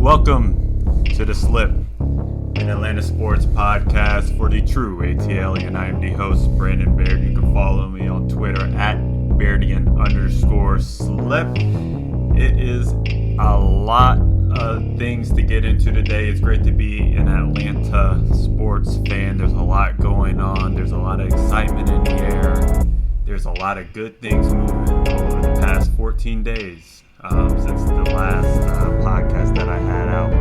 Welcome to The Slip, an Atlanta sports podcast for the true ATL, and I am the host, Brandon Baird. You can follow me on Twitter at Bairdian_slip. It is a lot of things to get into today. It's great to be an Atlanta sports fan. There's a lot going on. There's a lot of excitement in the air. There's a lot of good things moving over the past 14 days. Since the last podcast that I had out.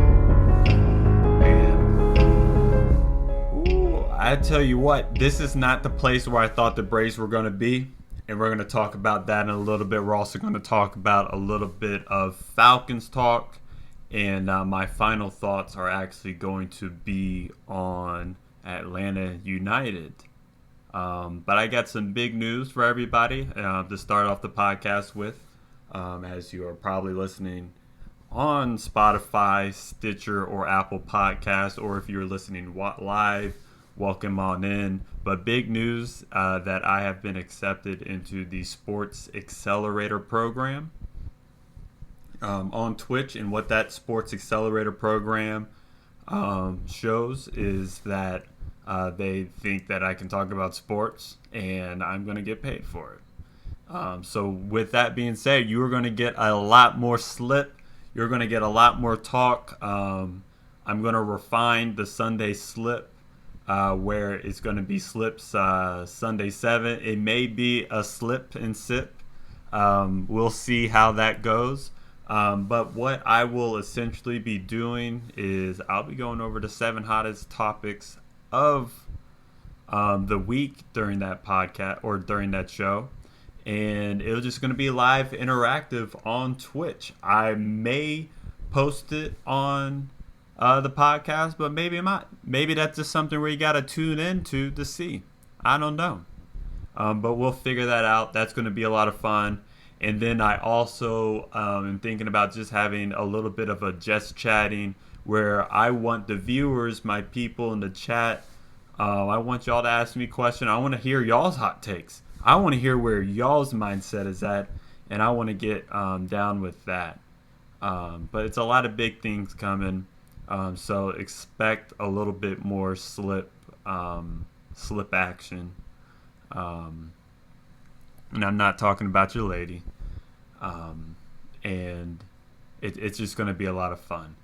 And I tell you what, this is not the place where I thought the Braves were going to be. And we're going to talk about that in a little bit. We're also going to talk about a little bit of Falcons talk. And my final thoughts are actually going to be on Atlanta United. But I got some big news for everybody to start off the podcast with. As you are probably listening on Spotify, Stitcher, or Apple Podcasts, or if you're listening live, welcome on in. But big news that I have been accepted into the Sports Accelerator program on Twitch. And what that Sports Accelerator program shows is that they think that I can talk about sports, and I'm going to get paid for it. So with that being said, you are going to get a lot more slip. You're going to get a lot more talk. I'm going to refine the Sunday slip where it's going to be slips Sunday 7. It may be a slip and sip. We'll see how that goes. But what I will essentially be doing is I'll be going over the 7 hottest topics of the week during that podcast or during that show. And it was just going to be live interactive on Twitch. I may post it on the podcast, but maybe not. Maybe that's just something where you got to tune into to see. I don't know. But we'll figure that out. That's going to be a lot of fun. And then I also am thinking about just having a little bit of a just chatting where I want the viewers, my people in the chat, I want y'all to ask me questions. I want to hear y'all's hot takes. I want to hear where y'all's mindset is at, and I want to get down with that. But it's a lot of big things coming, so expect a little bit more slip action. And I'm not talking about your lady. And it's just going to be a lot of fun.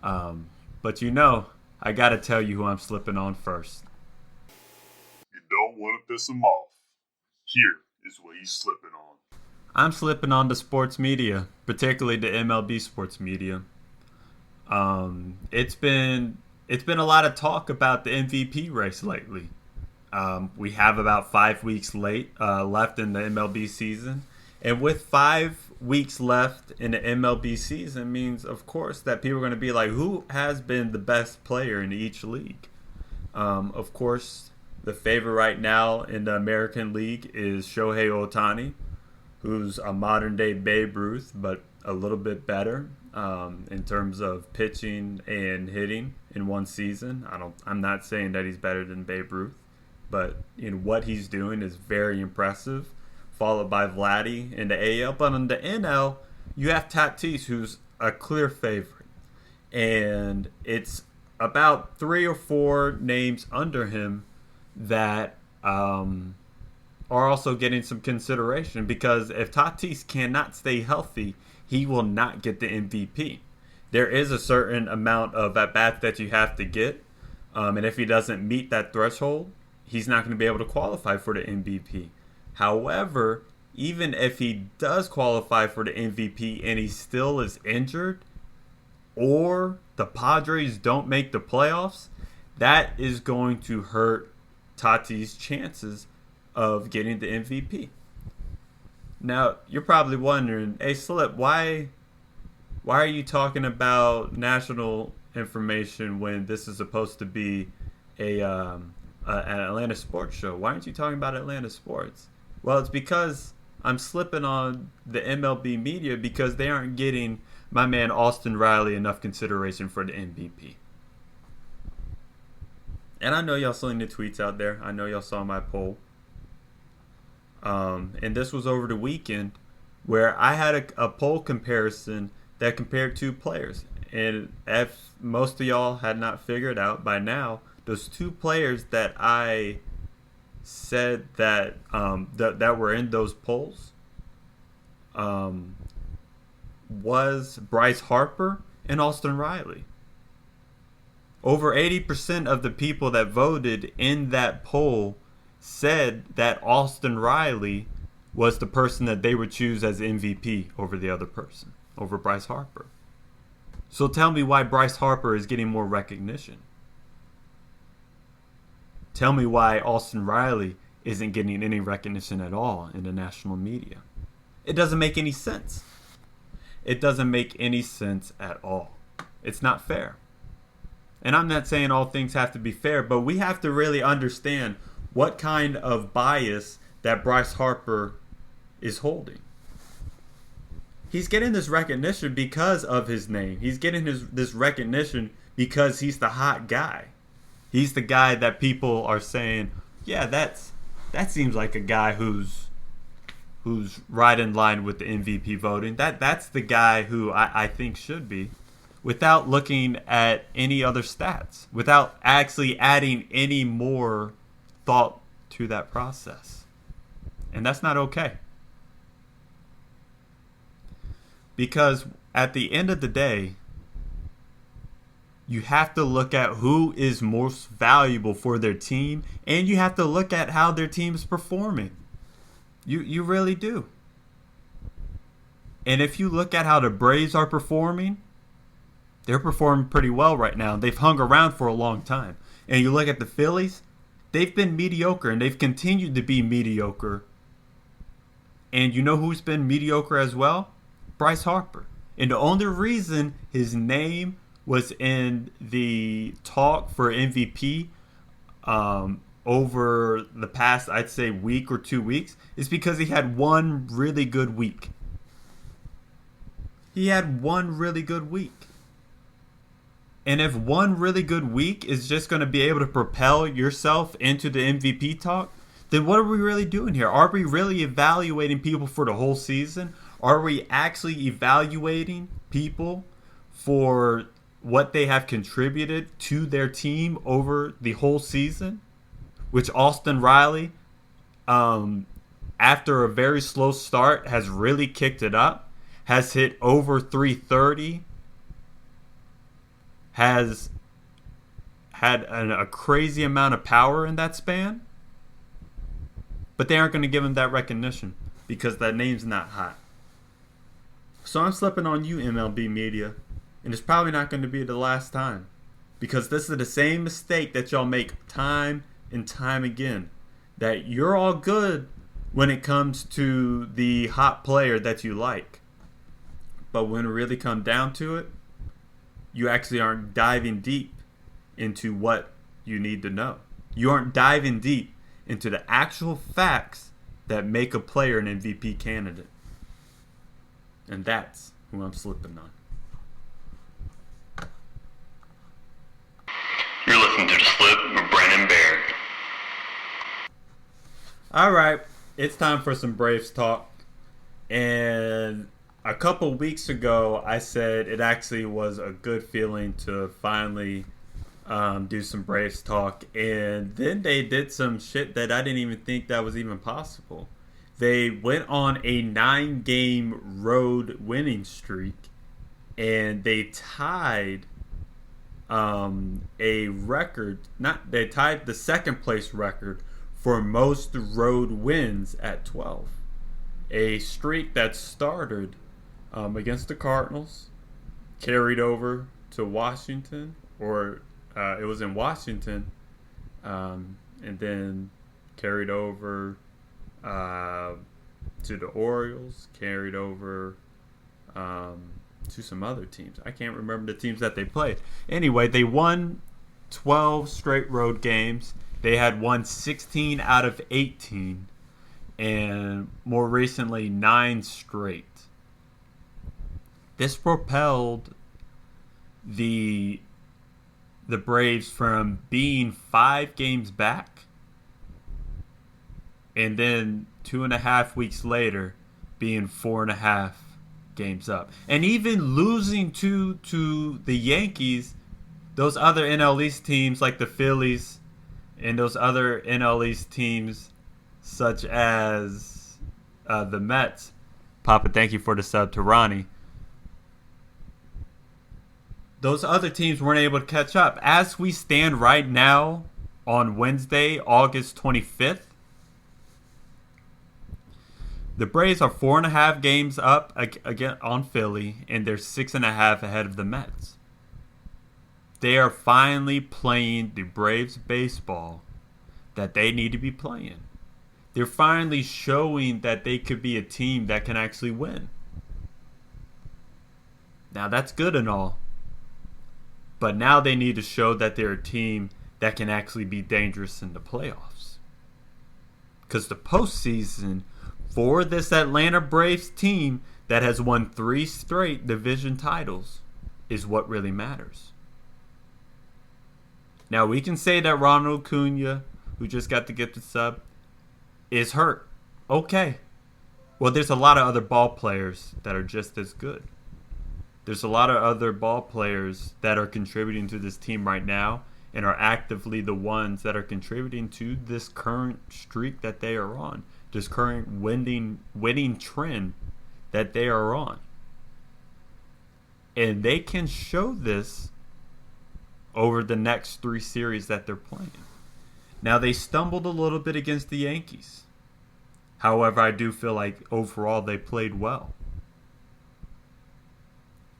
But I got to tell you who I'm slipping on first. You don't want to piss him off. Here is what he's slipping on. I'm slipping on the sports media, particularly the MLB sports media. It's been a lot of talk about the MVP race lately. We have about 5 weeks left in the MLB season. And with 5 weeks left in the MLB season means, of course, that people are going to be like, who has been the best player in each league? Of course, the favorite right now in the American League is Shohei Ohtani, who's a modern-day Babe Ruth, but a little bit better in terms of pitching and hitting in one season. I'm not saying that he's better than Babe Ruth, but what he's doing is very impressive. Followed by Vladdy in the AL, but in the NL, you have Tatis, who's a clear favorite, and it's about 3 or 4 names under him that are also getting some consideration, because if Tatis cannot stay healthy, he will not get the MVP. There is a certain amount of at-bats that you have to get, and if he doesn't meet that threshold, he's not going to be able to qualify for the MVP. However, even if he does qualify for the MVP and he still is injured, or the Padres don't make the playoffs, that is going to hurt Tatis' chances of getting the MVP. Now, you're probably wondering, hey, Slip, why are you talking about national information when this is supposed to be an Atlanta sports show? Why aren't you talking about Atlanta sports? Well, it's because I'm slipping on the MLB media because they aren't getting my man Austin Riley enough consideration for the MVP. And I know y'all seen the tweets out there. I know y'all saw my poll. And this was over the weekend where I had a poll comparison that compared 2 players. And if most of y'all had not figured out by now, those two players that I said that were in those polls was Bryce Harper and Austin Riley. Over 80% of the people that voted in that poll said that Austin Riley was the person that they would choose as MVP over the other person, over Bryce Harper. So tell me why Bryce Harper is getting more recognition. Tell me why Austin Riley isn't getting any recognition at all in the national media. It doesn't make any sense. It doesn't make any sense at all. It's not fair. And I'm not saying all things have to be fair, but we have to really understand what kind of bias that Bryce Harper is holding. He's getting this recognition because of his name. He's getting this recognition because he's the hot guy. He's the guy that people are saying, yeah, that seems like a guy who's right in line with the MVP voting. That's the guy who I think should be, without looking at any other stats, without actually adding any more thought to that process. And that's not okay. Because at the end of the day, you have to look at who is most valuable for their team, and you have to look at how their team is performing. You really do. And if you look at how the Braves are performing, they're performing pretty well right now. They've hung around for a long time. And you look at the Phillies, they've been mediocre, and they've continued to be mediocre. And you know who's been mediocre as well? Bryce Harper. And the only reason his name was in the talk for MVP over the past, I'd say, week or 2 weeks is because he had one really good week. He had one really good week. And if one really good week is just going to be able to propel yourself into the MVP talk, then what are we really doing here? Are we really evaluating people for the whole season? Are we actually evaluating people for what they have contributed to their team over the whole season? Which Austin Riley, after a very slow start, has really kicked it up, has hit over 330, has had a crazy amount of power in that span. But they aren't going to give him that recognition because that name's not hot. So I'm slipping on you, MLB media, and it's probably not going to be the last time, because this is the same mistake that y'all make time and time again, that you're all good when it comes to the hot player that you like, but when it really comes down to it, you actually aren't diving deep into what you need to know. You aren't diving deep into the actual facts that make a player an MVP candidate. And that's who I'm slipping on. You're listening to The Slip with Brandon Baird. All right, it's time for some Braves talk. And a couple weeks ago, I said it actually was a good feeling to finally do some Braves talk. And then they did some shit that I didn't even think that was even possible. They went on a 9-game road winning streak, and they tied a record. They tied the second place record for most road wins at 12. A streak that started against the Cardinals, carried over to Washington, or it was in Washington, and then carried over to the Orioles, carried over to some other teams. I can't remember the teams that they played. Anyway, they won 12 straight road games. They had won 16 out of 18, and more recently 9 straight. This propelled the Braves from being 5 games back, and then 2.5 weeks later being 4.5 games up. And even losing to the Yankees, those other NL East teams like the Phillies and those other NL East teams such as the Mets. Papa, thank you for the sub to Ronnie. Those other teams weren't able to catch up. As we stand right now on Wednesday, August 25th, the Braves are 4.5 games up again on Philly, and they're 6.5 ahead of the Mets. They are finally playing the Braves baseball that they need to be playing. They're finally showing that they could be a team that can actually win. Now, that's good and all. But now they need to show that they're a team that can actually be dangerous in the playoffs. Because the postseason for this Atlanta Braves team that has won 3 straight division titles is what really matters. Now, we can say that Ronald Acuna, who just got to get the sub, is hurt. Okay. Well, there's a lot of other ball players that are just as good. There's a lot of other ball players that are contributing to this team right now and are actively the ones that are contributing to this current streak that they are on, this current winning trend that they are on. And they can show this over the next 3 series that they're playing. Now, they stumbled a little bit against the Yankees. However, I do feel like overall they played well.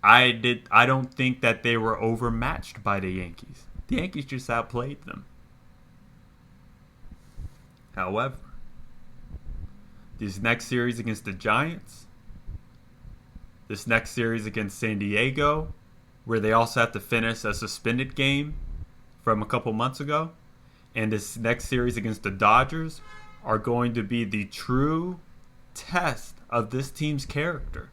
I don't think that they were overmatched by the Yankees. The Yankees just outplayed them. However, this next series against the Giants, this next series against San Diego, where they also have to finish a suspended game from a couple months ago, and this next series against the Dodgers are going to be the true test of this team's character.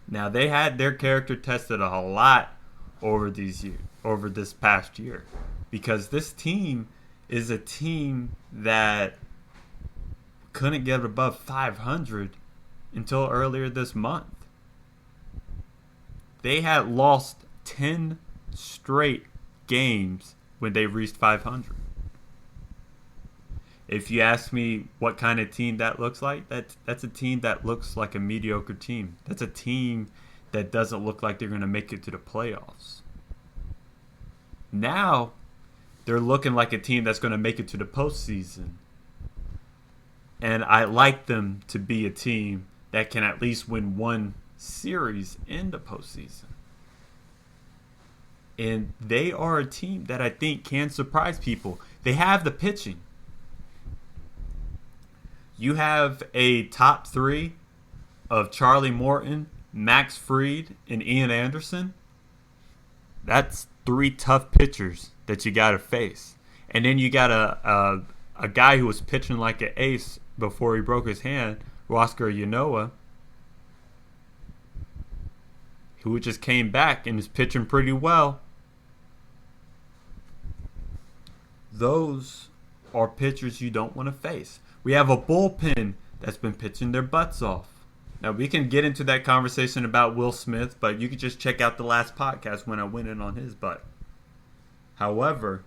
Now, they had their character tested a lot over this past year, because this team is a team that couldn't get above 500 until earlier this month. They had lost 10 straight games when they reached 500. If you ask me what kind of team that looks like, that's a team that looks like a mediocre team. That's a team that doesn't look like they're going to make it to the playoffs. Now, they're looking like a team that's going to make it to the postseason. And I like them to be a team that can at least win one series in the postseason. And they are a team that I think can surprise people. They have the pitching. You have a top 3 of Charlie Morton, Max Fried, and Ian Anderson. That's 3 tough pitchers that you got to face. And then you got a guy who was pitching like an ace before he broke his hand, Oscar Yanoa, who just came back and is pitching pretty well. Those are pitchers you don't want to face. We have a bullpen that's been pitching their butts off. Now, we can get into that conversation about Will Smith, but you can just check out the last podcast when I went in on his butt. However,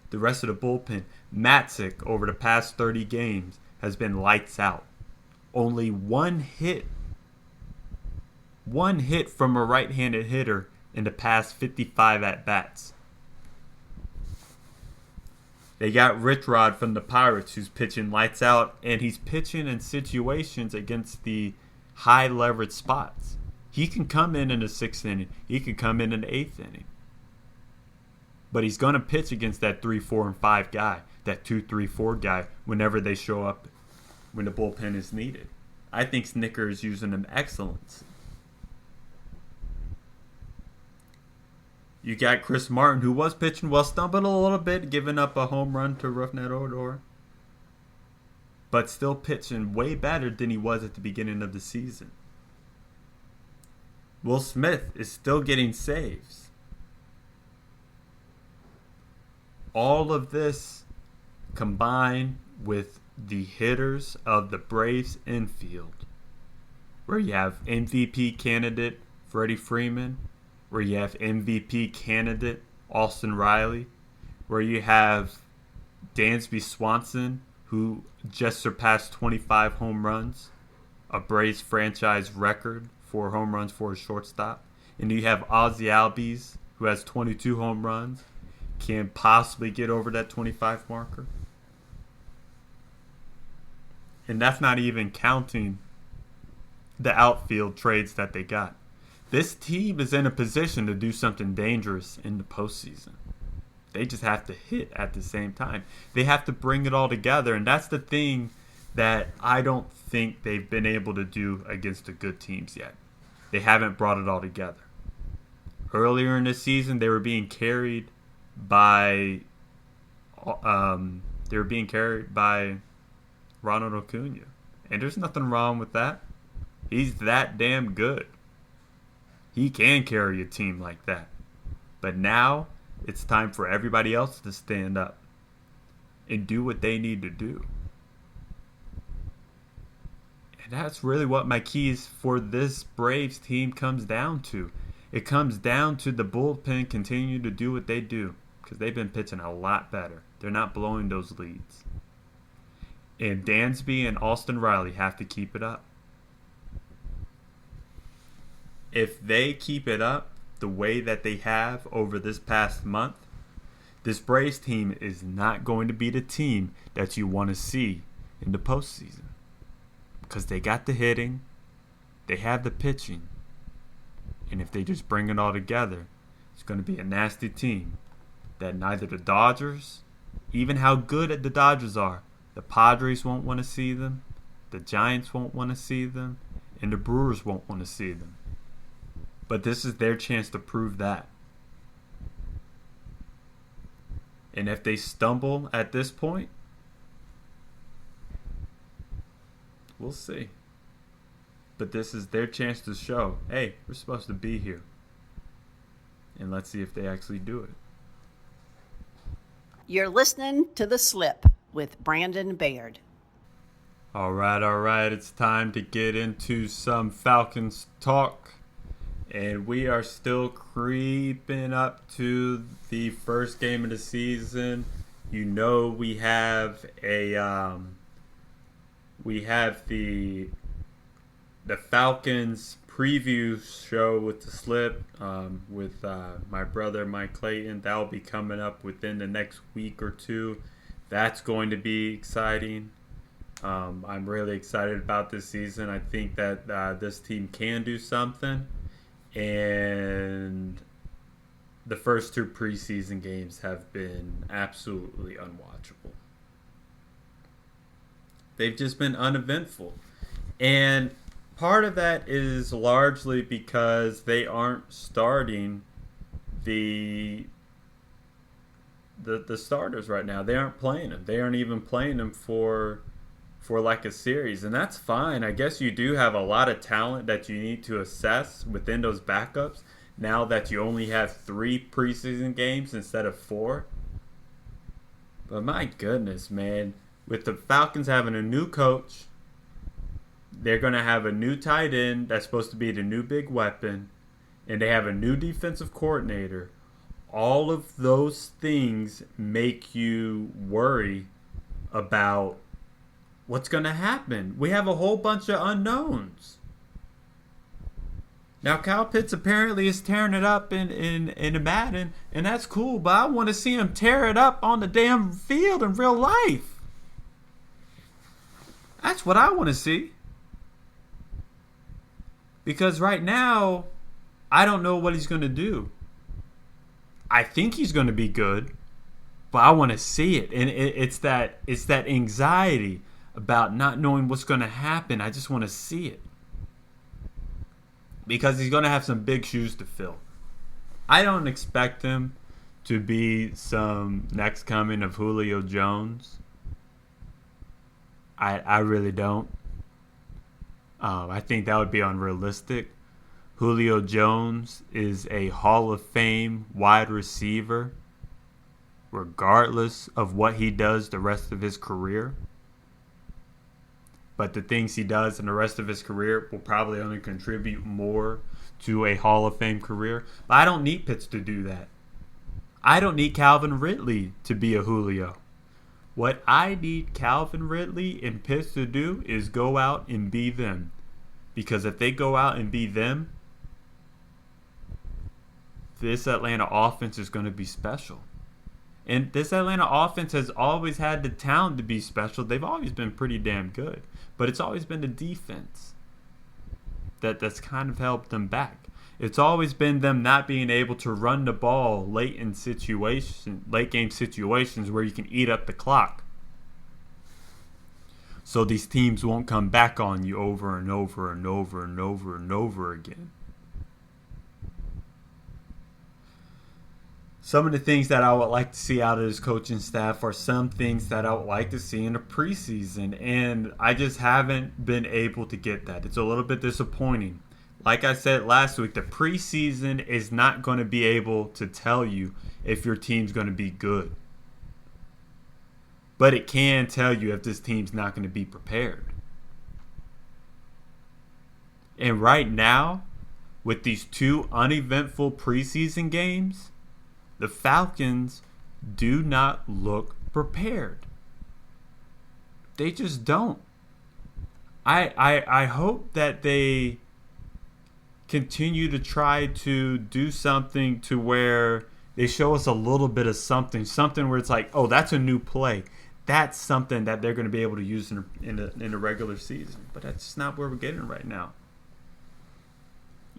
the rest of the bullpen, Matzik, over the past 30 games, has been lights out. Only one hit from a right-handed hitter in the past 55 at-bats. They got Rich Rod from the Pirates, who's pitching lights out, and he's pitching in situations against the high leverage spots. He can come in the 6th inning. He can come in the 8th inning. But he's going to pitch against that 3, 4, and 5 guy, that 2, 3, 4 guy, whenever they show up, when the bullpen is needed. I think Snicker is using them excellence. You got Chris Martin, who was pitching well, stumbled a little bit, giving up a home run to Rougned Odor, but still pitching way better than he was at the beginning of the season. Will Smith is still getting saves. All of this combined with the hitters of the Braves infield where you have MVP candidate Freddie Freeman, where you have MVP candidate Austin Riley, where you have Dansby Swanson, who just surpassed 25 home runs, a Braves franchise record for home runs for a shortstop. And you have Ozzie Albies, who has 22 home runs, can possibly get over that 25 marker. And that's not even counting the outfield trades that they got. This team is in a position to do something dangerous in the postseason. They just have to hit at the same time. They have to bring it all together, and that's the thing that I don't think they've been able to do against the good teams yet. They haven't brought it all together. Earlier in the season, they were being carried by Ronald Acuna, and there's nothing wrong with that. He's that damn good. He can carry a team like that. But now it's time for everybody else to stand up and do what they need to do. And that's really what my keys for this Braves team comes down to. It comes down to the bullpen continue to do what they do, because they've been pitching a lot better. They're not blowing those leads. And Dansby and Austin Riley have to keep it up. If they keep it up the way that they have over this past month, this Braves team is not going to be the team that you want to see in the postseason. Because they got the hitting, they have the pitching, and if they just bring it all together, it's going to be a nasty team that neither the Dodgers, even how good the Dodgers are, the Padres won't want to see them, the Giants won't want to see them, and the Brewers won't want to see them. But this is their chance to prove that. And if they stumble at this point, we'll see. But this is their chance to show, hey, we're supposed to be here. And let's see if they actually do it. You're listening to The Slip with Brandon Baird. All right. It's time to get into some Falcons talk. And we are still creeping up to the first game of the season. You know, we have the Falcons preview show with the Slip with my brother Mike Clayton. That will be coming up within the next week or two. That's going to be exciting. I'm really excited about this season. I think that this team can do something. And the first two preseason games have been absolutely unwatchable. They've just been uneventful. And part of that is largely because they aren't starting the starters right now. They aren't playing them. They aren't even playing them for like a series, and that's fine. I guess you do have a lot of talent that you need to assess within those backups now that you only have 3 preseason games instead of 4. But my goodness, man, with the Falcons having a new coach, they're going to have a new tight end that's supposed to be the new big weapon, and they have a new defensive coordinator. All of those things make you worry about what's going to happen. We have a whole bunch of unknowns. Now, Kyle Pitts apparently is tearing it up in Madden, and that's cool, but I want to see him tear it up on the damn field in real life. That's what I want to see. Because right now, I don't know what he's going to do. I think he's going to be good, but I want to see it. And it's that anxiety about not knowing what's going to happen. I just want to see it. Because he's going to have some big shoes to fill. I don't expect him to be some next coming of Julio Jones. I really don't. I think that would be unrealistic. Julio Jones is a Hall of Fame wide receiver, regardless of what he does the rest of his career. but the things he does in the rest of his career will probably only contribute more to a Hall of Fame career. But I don't need Pitts to do that. I don't need Calvin Ridley to be a Julio. What I need Calvin Ridley and Pitts to do is go out and be them. Because if they go out and be them, this Atlanta offense is going to be special. And this Atlanta offense has always had the talent to be special. They've always been pretty damn good. But it's always been the defense that's kind of helped them back. It's always been them not being able to run the ball late game situations where you can eat up the clock. So these teams won't come back on you over and over and over and over and over again. Some of the things that I would like to see out of this coaching staff are some things that I would like to see in the preseason. And I just haven't been able to get that. It's a little bit disappointing. Like I said last week, the preseason is not going to be able to tell you if your team's going to be good. But it can tell you if this team's not going to be prepared. And right now, with these two uneventful preseason games, the Falcons do not look prepared. They just don't. I hope that they continue to try to do something to where they show us a little bit of something where it's like, oh, that's a new play. That's something that they're going to be able to use in the regular season. But that's just not where we're getting right now.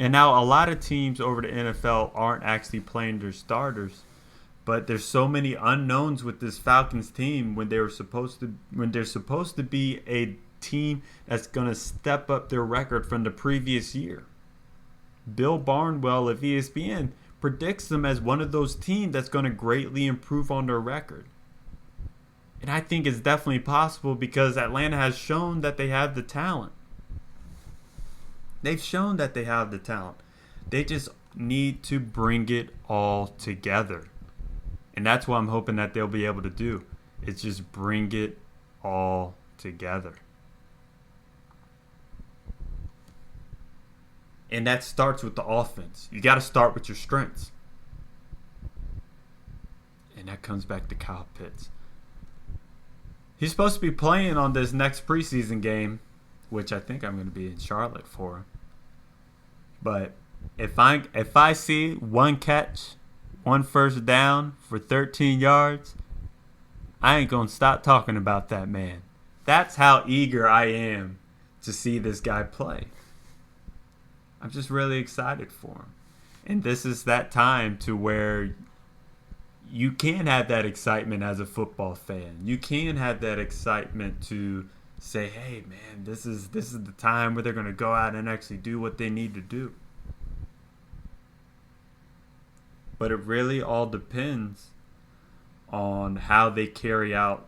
And now a lot of teams over the NFL aren't actually playing their starters, but there's so many unknowns with this Falcons team when they're supposed to be a team that's going to step up their record from the previous year. Bill Barnwell of ESPN predicts them as one of those teams that's going to greatly improve on their record. And I think it's definitely possible because Atlanta has shown that they have the talent. They've shown that they have the talent. They just need to bring it all together. And that's what I'm hoping that they'll be able to do. Is just bring it all together. And that starts with the offense. You got to start with your strengths. And that comes back to Kyle Pitts. He's supposed to be playing on this next preseason game, which I think I'm going to be in Charlotte for. But if I see one catch, one first down for 13 yards, I ain't going to stop talking about that man. That's how eager I am to see this guy play. I'm just really excited for him. And this is that time to where you can have that excitement as a football fan. You can have that excitement to say, hey, man, this is the time where they're going to go out and actually do what they need to do. But it really all depends on how they carry out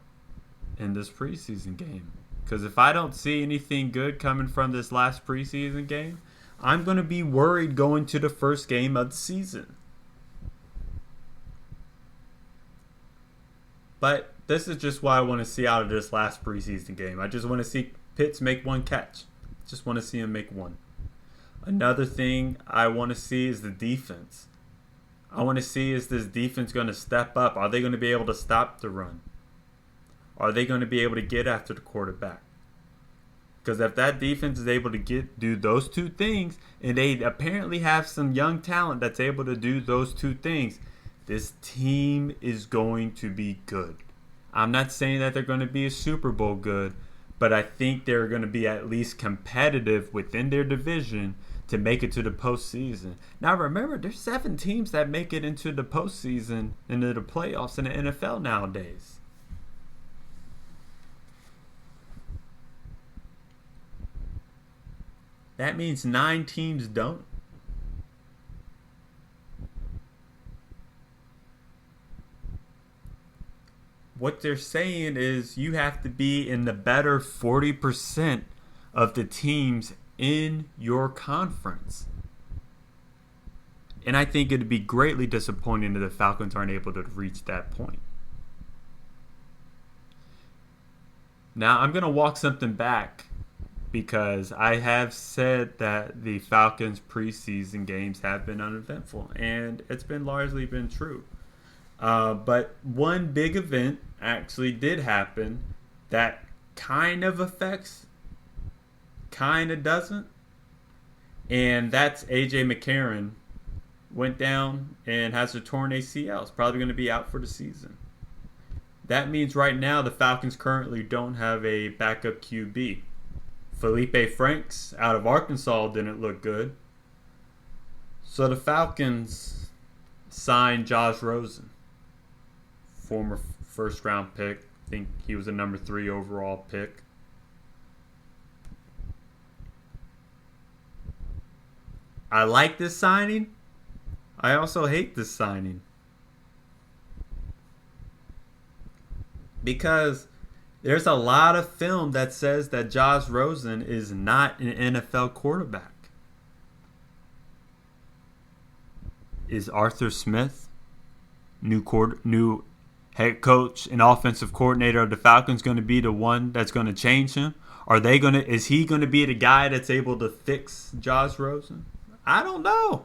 in this preseason game. Because if I don't see anything good coming from this last preseason game, I'm going to be worried going to the first game of the season. But this is just what I want to see out of this last preseason game. I just want to see Pitts make one catch. Just want to see him make one. Another thing I want to see is the defense. I want to see, is this defense going to step up? Are they going to be able to stop the run? Are they going to be able to get after the quarterback? Because if that defense is able to do those two things, and they apparently have some young talent that's able to do those two things, this team is going to be good. I'm not saying that they're going to be a Super Bowl good, but I think they're going to be at least competitive within their division to make it to the postseason. Now remember, there's 7 teams that make it into the postseason, into the playoffs in the NFL nowadays. That means 9 teams don't. What they're saying is you have to be in the better 40% of the teams in your conference. And I think it'd be greatly disappointing if the Falcons aren't able to reach that point. Now, I'm going to walk something back because I have said that the Falcons preseason games have been uneventful, and it's been largely been true. But one big event actually did happen that kind of affects, kind of doesn't, and that's A.J. McCarron went down and has a torn ACL. It's probably going to be out for the season. That means right now the Falcons currently don't have a backup QB. Felipe Franks out of Arkansas didn't look good. So the Falcons signed Josh Rosen, former first round pick. I think he was a number 3 overall pick. I like this signing. I also hate this signing. Because there's a lot of film that says that Josh Rosen is not an NFL quarterback. Is Arthur Smith, new head coach and offensive coordinator of the Falcons, going to be the one that's going to change him? Is he going to be the guy that's able to fix Josh Rosen? I don't know.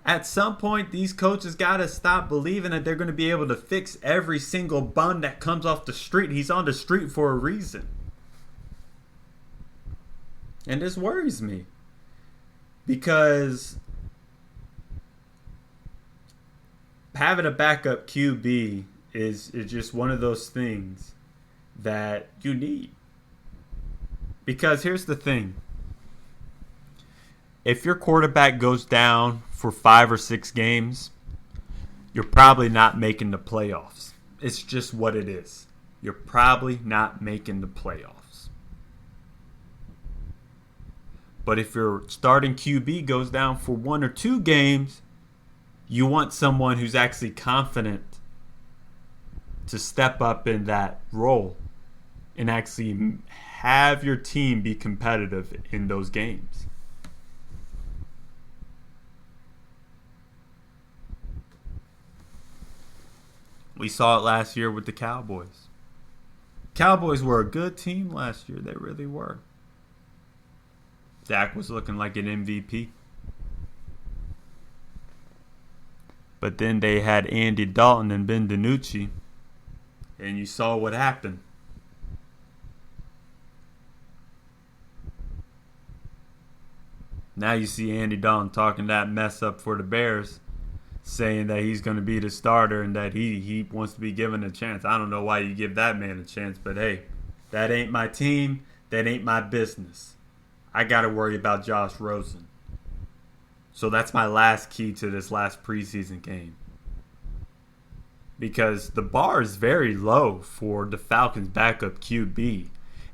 At some point, these coaches got to stop believing that they're going to be able to fix every single bum that comes off the street. He's on the street for a reason. And this worries me. Because having a backup QB is just one of those things that you need. Because here's the thing. If your quarterback goes down for 5 or 6 games, you're probably not making the playoffs. It's just what it is. You're probably not making the playoffs. But if your starting QB goes down for 1 or 2 games, you want someone who's actually confident to step up in that role and actually have your team be competitive in those games. We saw it last year with the Cowboys. Cowboys were a good team last year. They really were. Dak was looking like an MVP. But then they had Andy Dalton and Ben DiNucci. And you saw what happened. Now you see Andy Dalton talking that mess up for the Bears, saying that he's going to be the starter and that he wants to be given a chance. I don't know why you give that man a chance, but hey, that ain't my team. That ain't my business. I got to worry about Josh Rosen. So that's my last key to this last preseason game. Because the bar is very low for the Falcons' backup QB.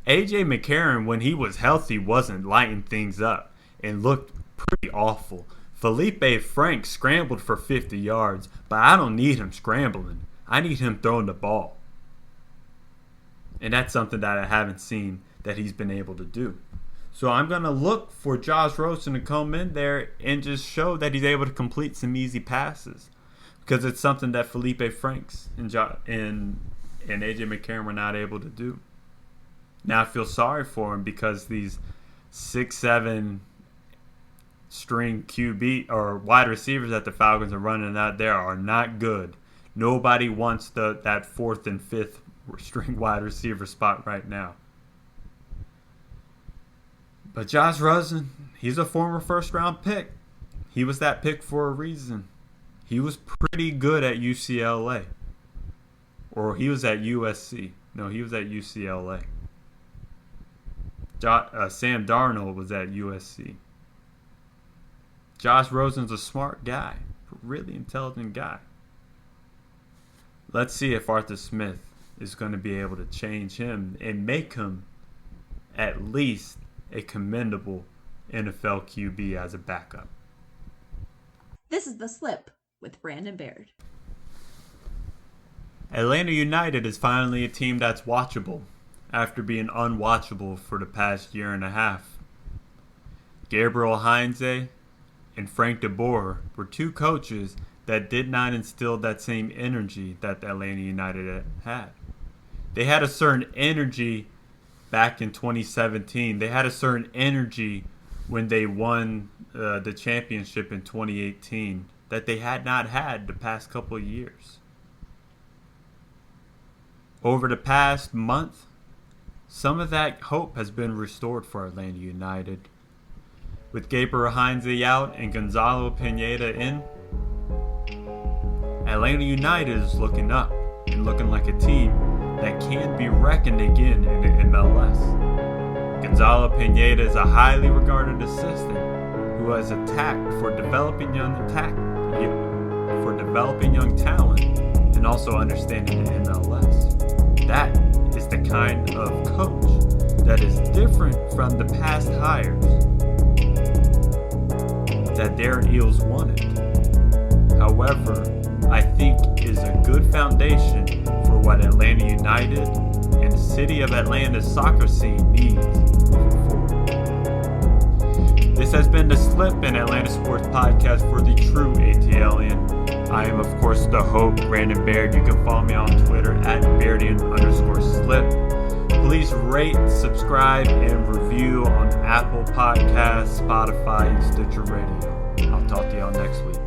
A.J. McCarron, when he was healthy, wasn't lighting things up and looked pretty awful. Felipe Franks scrambled for 50 yards, but I don't need him scrambling. I need him throwing the ball. And that's something that I haven't seen that he's been able to do. So I'm going to look for Josh Rosen to come in there and just show that he's able to complete some easy passes. Because it's something that Felipe Franks and A.J. McCarron were not able to do. Now I feel sorry for him because these 6'7" string QB or wide receivers that the Falcons are running out there are not good. Nobody wants that 4th and 5th string wide receiver spot right now. But Josh Rosen, he's a former first round pick. He was that pick for a reason. He was pretty good at UCLA. Or he was at USC. No, he was at UCLA. Sam Darnold was at USC. Josh Rosen's a smart guy, a really intelligent guy. Let's see if Arthur Smith is going to be able to change him and make him at least a commendable NFL QB as a backup. This is The Slip with Brandon Baird. Atlanta United is finally a team that's watchable after being unwatchable for the past year and a half. Gabriel Heinze and Frank DeBoer were 2 coaches that did not instill that same energy that the Atlanta United had. They had a certain energy back in 2017. They had a certain energy when they won the championship in 2018 that they had not had the past couple of years. Over the past month, some of that hope has been restored for Atlanta United. With Gabriel Heinze out and Gonzalo Pineda in, Atlanta United is looking up and looking like a team that can be reckoned again in the MLS. Gonzalo Pineda is a highly regarded assistant who has attacked for developing young talent and also understanding the MLS. That is the kind of coach that is different from the past hires that Darren Eales wanted. However, I think is a good foundation for what Atlanta United and the city of Atlanta's soccer scene needs moving forward. This has been the Slip, an Atlanta sports podcast for the true ATLian. I am, of course, the host, Brandon Baird. You can follow me on Twitter at Bairdian_slip. Please rate, subscribe, and review on Apple Podcasts, Spotify, and Stitcher Radio. I'll talk to y'all next week.